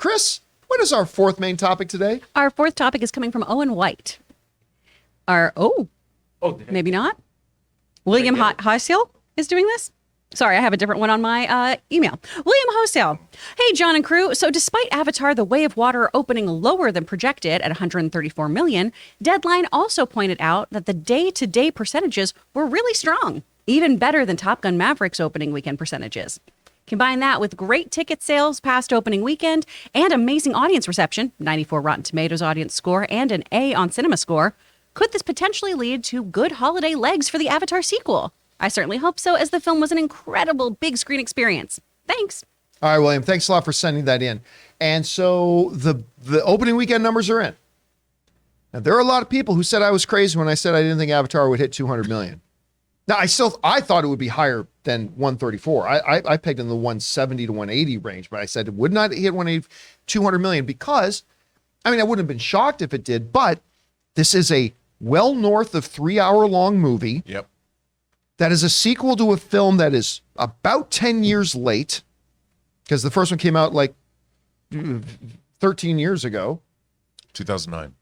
Chris, what is our fourth main topic today? Our fourth topic is coming from Owen White. Maybe not. William Hosell is doing this. Sorry, I have a different one on my email. William Hosell. Hey, John and crew. So despite Avatar The Way of Water opening lower than projected at 134 million, Deadline also pointed out that the day-to-day percentages were really strong, even better than Top Gun Maverick's opening weekend percentages. Combine that with great ticket sales past opening weekend and amazing audience reception, 94 Rotten Tomatoes audience score and an A on Cinema Score, could this potentially lead to good holiday legs for the Avatar sequel? I certainly hope so, as the film was an incredible big screen experience. Thanks. All right, William, thanks a lot for sending that in. And so the opening weekend numbers are in. Now, there are a lot of people who said I was crazy when I said I didn't think Avatar would hit 200 million. Now, I thought it would be higher than 134. I pegged in the 170 to 180 range, but I said it would not hit 200 million because, I mean, I wouldn't have been shocked if it did, but this is a well north of 3-hour-long movie. Yep. That is a sequel to a film that is about 10 years late, because the first one came out like 13 years ago. 2009.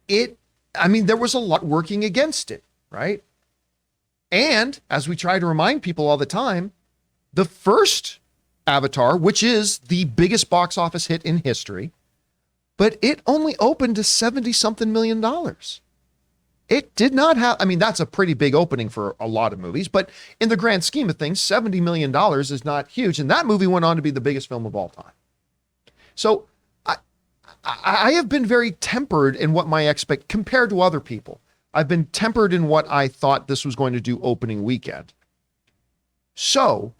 There was a lot working against it, right? And as we try to remind people all the time, the first Avatar, which is the biggest box office hit in history, but it only opened to 70-something million dollars. It did not have, that's a pretty big opening for a lot of movies, but in the grand scheme of things, $70 million is not huge. And that movie went on to be the biggest film of all time. So I have been very tempered in what my compared to other people. I've been tempered in what I thought this was going to do opening weekend. So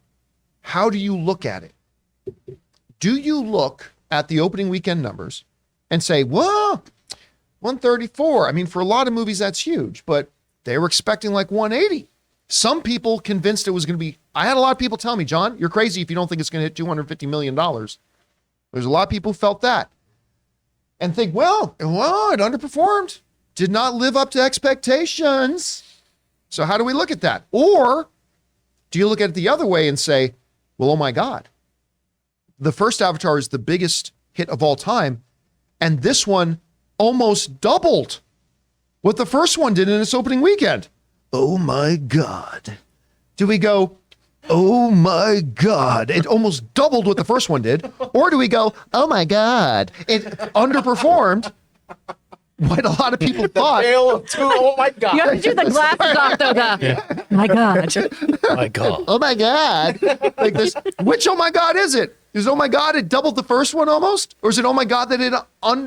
how do you look at it? Do you look at the opening weekend numbers and say, whoa, 134. For a lot of movies, that's huge, but they were expecting like 180. Some people convinced it was going to be, I had a lot of people tell me, John, you're crazy if you don't think it's going to hit $250 million. There's a lot of people who felt that and think, well, it underperformed, did not live up to expectations. So how do we look at that? Or do you look at it the other way and say, well, oh my God, the first Avatar is the biggest hit of all time, and this one almost doubled what the first one did in its opening weekend. Oh my God. Do we go, oh my God, it almost doubled what the first one did? Or do we go, oh my God, it underperformed what a lot of people thought? Oh my God. You have to do the glasses off, though. My God. My God. Oh my God. Like this, which oh my God is it? Is oh my God, it doubled the first one almost? Or is it oh my God that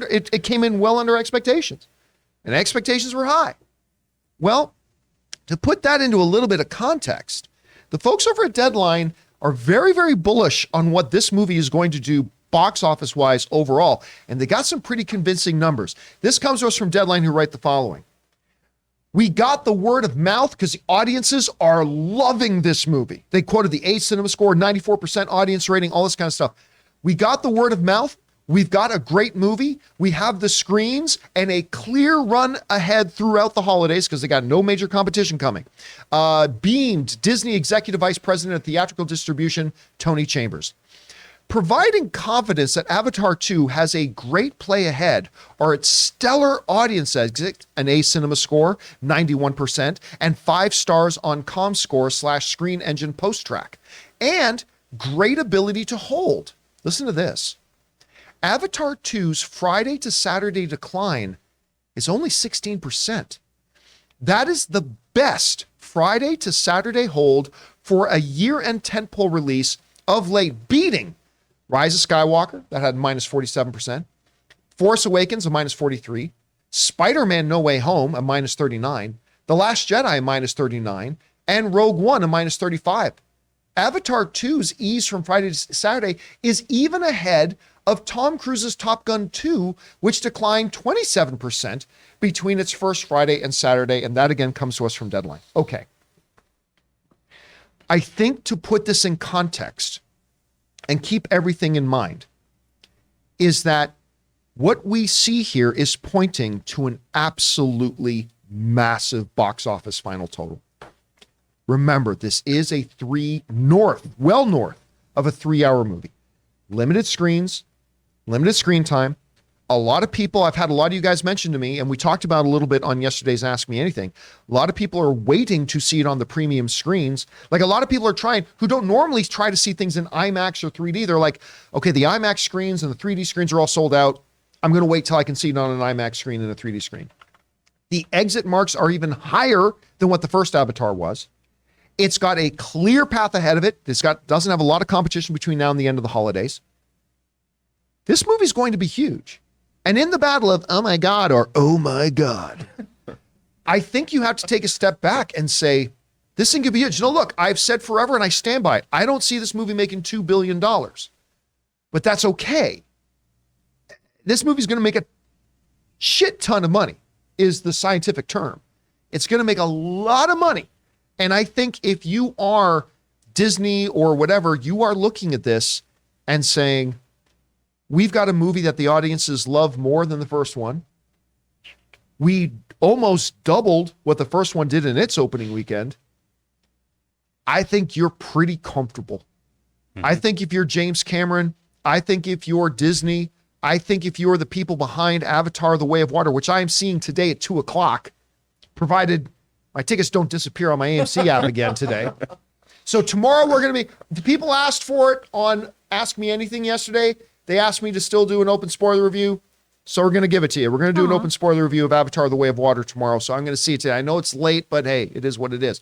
it came in well under expectations? And expectations were high. Well, to put that into a little bit of context, the folks over at Deadline are very, very bullish on what this movie is going to do box office wise overall. And they got some pretty convincing numbers. This comes to us from Deadline, who write the following. We got the word of mouth because the audiences are loving this movie. They quoted the A Cinema Score, 94% audience rating, all this kind of stuff. We got the word of mouth. We've got a great movie. We have the screens and a clear run ahead throughout the holidays because they got no major competition coming. Beamed Disney Executive Vice President of Theatrical Distribution, Tony Chambers. Providing confidence that Avatar 2 has a great play ahead are its stellar audience exit, an A Cinema Score, 91%, and 5 stars on ComScore / Screen Engine Post Track, and great ability to hold. Listen to this. Avatar 2's Friday to Saturday decline is only 16%. That is the best Friday to Saturday hold for a year-end tentpole release of late, beating Rise of Skywalker, that had minus 47%, Force Awakens, a minus 43%, Spider-Man No Way Home, a minus 39%, The Last Jedi, a minus 39%, and Rogue One, a minus 35%. Avatar 2's ease from Friday to Saturday is even ahead of Tom Cruise's Top Gun 2, which declined 27% between its first Friday and Saturday, and that again comes to us from Deadline. Okay. I think to put this in context and keep everything in mind is that what we see here is pointing to an absolutely massive box office final total. Remember, this is a well north of a 3-hour movie. Limited screens, limited screen time. A lot of people, I've had a lot of you guys mention to me, and we talked about a little bit on yesterday's Ask Me Anything. A lot of people are waiting to see it on the premium screens. Like a lot of people are trying, who don't normally try to see things in IMAX or 3D. They're like, okay, the IMAX screens and the 3D screens are all sold out. I'm going to wait till I can see it on an IMAX screen and a 3D screen. The exit marks are even higher than what the first Avatar was. It's got a clear path ahead of it. Doesn't have a lot of competition between now and the end of the holidays. This movie's going to be huge. And in the battle of, oh my God, or oh my God, I think you have to take a step back and say, this thing could be huge. You know, look, I've said forever and I stand by it. I don't see this movie making $2 billion, but that's okay. This movie's going to make a shit ton of money, is the scientific term. It's going to make a lot of money. And I think if you are Disney or whatever, you are looking at this and saying, we've got a movie that the audiences love more than the first one. We almost doubled what the first one did in its opening weekend. I think you're pretty comfortable. I think if you're James Cameron, I think if you're Disney, I think if you're the people behind Avatar: The Way of Water, which I am seeing today at 2:00, provided my tickets don't disappear on my AMC app again today. So tomorrow we're going to be, the people asked for it on Ask Me Anything yesterday. They asked me to still do an open spoiler review, so we're going to give it to you. We're going to do an open spoiler review of Avatar: The Way of Water tomorrow, so I'm going to see it today. I know it's late, but hey, it is what it is.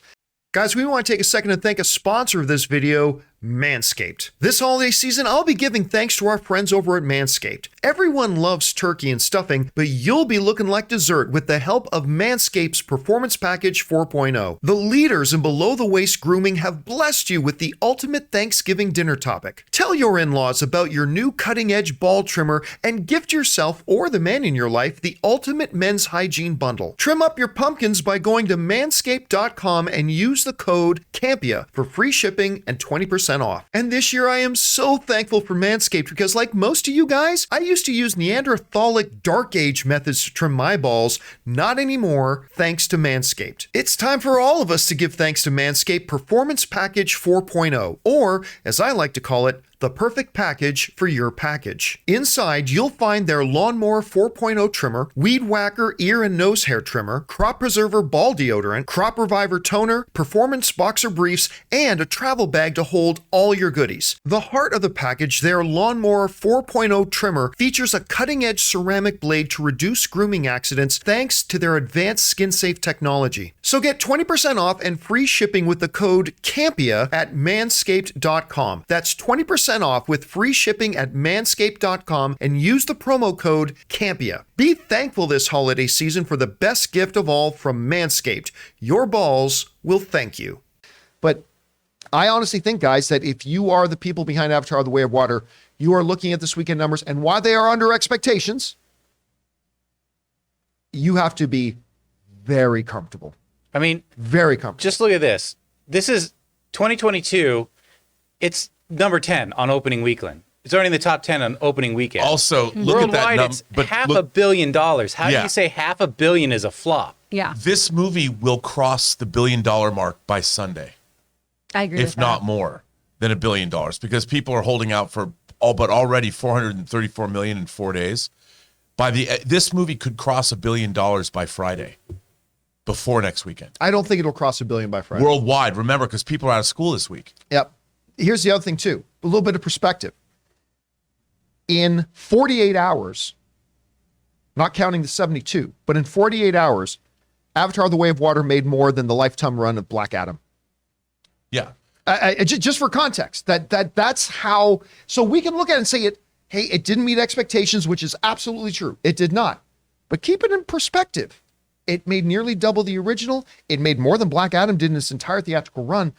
Guys, we want to take a second to thank a sponsor of this video, Manscaped. This holiday season, I'll be giving thanks to our friends over at Manscaped. Everyone loves turkey and stuffing, but you'll be looking like dessert with the help of Manscaped's Performance Package 4.0. The leaders in below-the-waist grooming have blessed you with the ultimate Thanksgiving dinner topic. Tell your in-laws about your new cutting-edge ball trimmer and gift yourself or the man in your life the ultimate men's hygiene bundle. Trim up your pumpkins by going to manscaped.com and use the code CAMPEA for free shipping and 20% off. And this year I am so thankful for Manscaped because like most of you guys, I used to use Neanderthalic dark age methods to trim my balls. Not anymore, thanks to Manscaped. It's time for all of us to give thanks to Manscaped Performance Package 4.0, or as I like to call it, the perfect package for your package. Inside, you'll find their Lawnmower 4.0 trimmer, Weed Whacker ear and nose hair trimmer, Crop Preserver ball deodorant, Crop Reviver toner, Performance boxer briefs, and a travel bag to hold all your goodies. The heart of the package, their Lawnmower 4.0 trimmer, features a cutting-edge ceramic blade to reduce grooming accidents thanks to their advanced skin-safe technology. So get 20% off and free shipping with the code CAMPEA at manscaped.com. That's 20% off with free shipping at manscaped.com and use the promo code CAMPEA. Be thankful this holiday season for the best gift of all from Manscaped. Your balls will thank you. But I honestly think, guys, that if you are the people behind Avatar: The Way of Water, you are looking at this weekend numbers, and while they are under expectations, you have to be very comfortable. I mean, Very comfortable. just look at this. This is 2022. It's number 10 on opening weekend. It's already in the top 10 on opening weekend. Also, look at that Worldwide, number. it's $500 million. How do Yeah. you say $500 million is a flop? Yeah, This movie will cross the $1 billion mark by Sunday, I agree with if that. not more than $1 billion, because people are holding out for but already 434 million in 4 days. This movie could cross $1 billion by Friday, before next weekend. I don't think it'll cross $1 billion by Friday. Worldwide, remember, because people are out of school this week. Yep. Here's the other thing, too. A little bit of perspective. In 48 hours, not counting the 72, but in 48 hours, Avatar: The Way of Water made more than the lifetime run of Black Adam. Yeah. Just for context, that's how. So we can look at it and say it didn't meet expectations, which is absolutely true. It did not. But keep it in perspective. It made nearly double the original. It made more than Black Adam did in its entire theatrical run.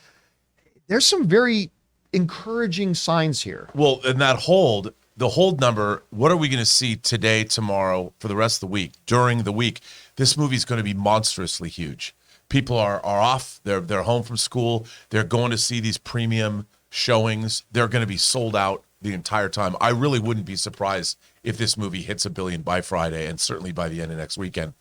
There's some very encouraging signs here. Well, and the hold number, what are we going to see today, tomorrow, for the rest of the week, during the week? This movie's going to be monstrously huge. People are off. They're home from school. They're going to see these premium showings. They're going to be sold out the entire time. I really wouldn't be surprised if this movie hits $1 billion by Friday, and certainly by the end of next weekend.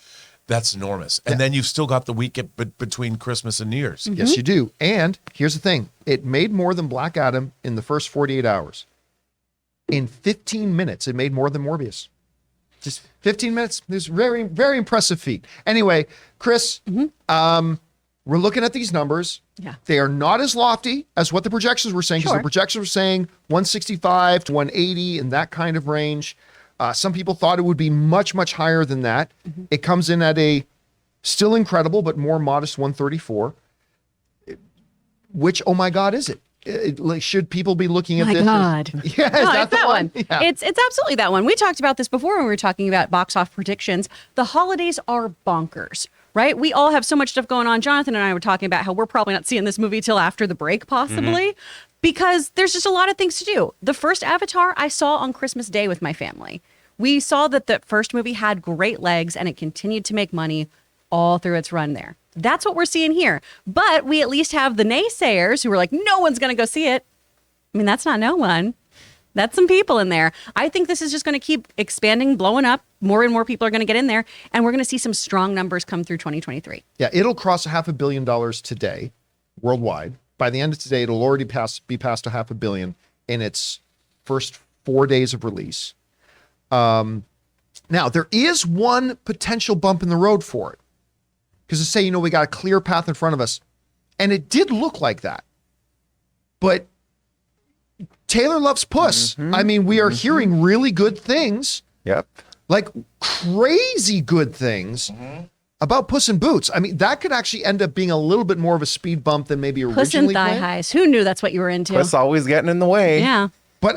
That's enormous. And then you've still got the week between Christmas and New Year's. Yes, you do. And here's the thing. It made more than Black Adam in the first 48 hours. In 15 minutes, it made more than Morbius. Just 15 minutes. This very, very impressive feat. Anyway, Chris, we're looking at these numbers. Yeah. They are not as lofty as what the projections were saying, because Sure. the projections were saying 165 to 180 in that kind of range. Some people thought it would be much, much higher than that. It comes in at a still incredible, but more modest 134. Which, oh my God, is it? Like, should people be looking at My this? God. Yeah, is No, that it's the that one. Yeah. It's absolutely that one. We talked about this before when we were talking about box office predictions. The holidays are bonkers, right? We all have so much stuff going on. Jonathan and I were talking about how we're probably not seeing this movie till after the break, possibly, because there's just a lot of things to do. The first Avatar I saw on Christmas Day with my family. We saw that the first movie had great legs and it continued to make money all through its run there. That's what we're seeing here. But we at least have the naysayers who were like, no one's going to go see it. I mean, that's not no one. That's some people in there. I think this is just going to keep expanding, blowing up. More and more people are going to get in there. And we're going to see some strong numbers come through 2023. Yeah, it'll cross $500 million today, worldwide. By the end of today, it'll already be past $500 million in its first 4 days of release. Now, there is one potential bump in the road for it. Because to say, we got a clear path in front of us. And it did look like that. But Taylor loves Puss. I mean, we are hearing really good things. Yep. Like crazy good things about Puss in Boots. I mean, that could actually end up being a little bit more of a speed bump than maybe originally Puss in Thigh planned. Highs. Who knew that's what you were into? Puss always getting in the way. Yeah. But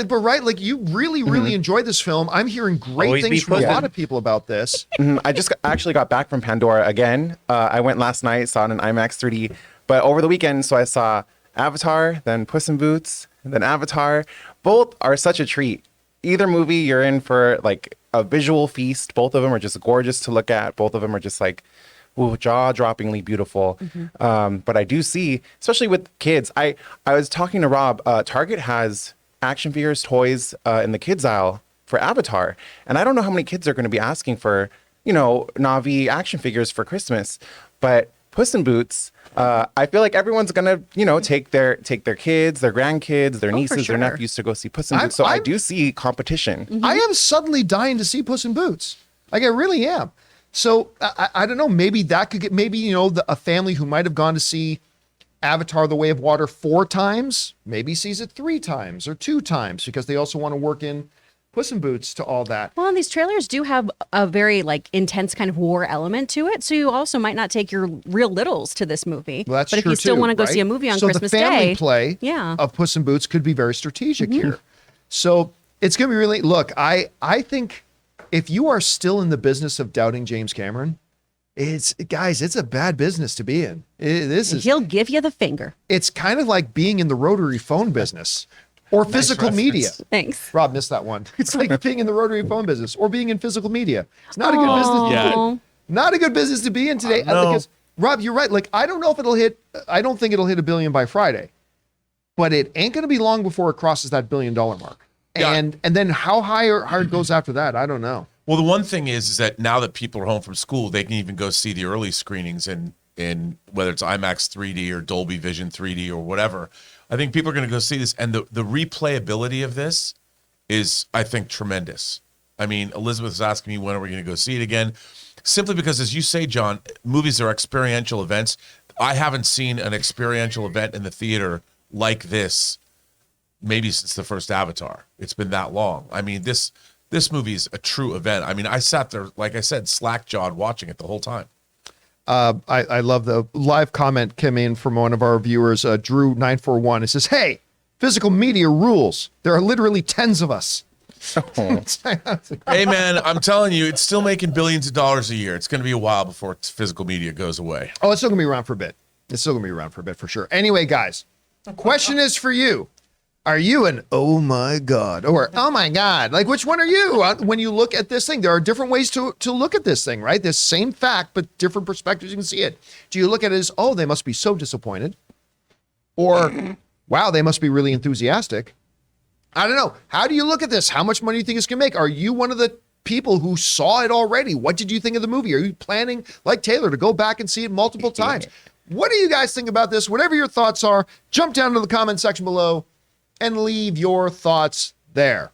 right, like you really enjoyed this film. I'm hearing great Always things be from a Puss. lot of people about this. I just actually got back from Pandora again. I went last night, saw it in IMAX 3D. But over the weekend, so I saw Avatar, then Puss in Boots, and then Avatar. Both are such a treat. Either movie, you're in for like a visual feast. Both of them are just gorgeous to look at. Both of them are just like, ooh, jaw-droppingly beautiful. But I do see, especially with kids, I was talking to Rob, Target has action figures, toys in the kids aisle for Avatar. And I don't know how many kids are going to be asking for, Na'vi action figures for Christmas. But Puss in Boots, I feel like everyone's going to, take their kids, their grandkids, their nieces, sure. their nephews to go see Puss in Boots. So I do see competition. I am suddenly dying to see Puss in Boots. Like I really am. So I don't know. Maybe that could get, a family who might have gone to see Avatar: The Way of Water 4 times, maybe sees it 3 times or 2 times because they also want to work in Puss in Boots to all that. Well, and these trailers do have a very intense kind of war element to it. So you also might not take your real littles to this movie. Well, that's but if true you still too, want to go right? see a movie on so Christmas the family Day, play of Puss in Boots could be very strategic here. So it's going to be really, look, I think if you are still in the business of doubting James Cameron, it's a bad business to be in. he'll give you the finger. It's kind of like being in the rotary phone business or physical media. Thanks. Rob missed that one. It's like being in the rotary phone business or being in physical media. It's not a good business. Yeah. Not a good business to be in today. No. Because, Rob, you're right. Like, I don't know if I don't think it'll hit $1 billion by Friday, but it ain't going to be long before it crosses that $1 billion mark. Yeah. And then how high or hard it goes after that, I don't know. Well, the one thing is that now that people are home from school, they can even go see the early screenings in whether it's IMAX 3D or Dolby Vision 3D or whatever. I think people are going to go see this, and the replayability of this is, I think, tremendous. I mean, Elizabeth's asking me when are we going to go see it again, simply because, as you say, John, movies are experiential events. I haven't seen an experiential event in the theater like this maybe since the first Avatar. It's been that long. I mean, this movie is a true event. I mean, I sat there, like I said, slack-jawed watching it the whole time. I love the live comment came in from one of our viewers, Drew941. It says, hey, physical media rules. There are literally tens of us. Hey, man, I'm telling you, it's still making billions of dollars a year. It's going to be a while before physical media goes away. Oh, it's still going to be around for a bit. It's still going to be around for a bit for sure. Anyway, guys, question is for you. Are you an oh my God or oh my God? Like, which one are you? When you look at this thing, there are different ways to look at this thing, right? This same fact, but different perspectives. You can see it. Do you look at it as, oh, they must be so disappointed? Or, wow, they must be really enthusiastic? I don't know. How do you look at this? How much money do you think it's going to make? Are you one of the people who saw it already? What did you think of the movie? Are you planning, like Taylor, to go back and see it multiple times? What do you guys think about this? Whatever your thoughts are, jump down to the comment section below and leave your thoughts There.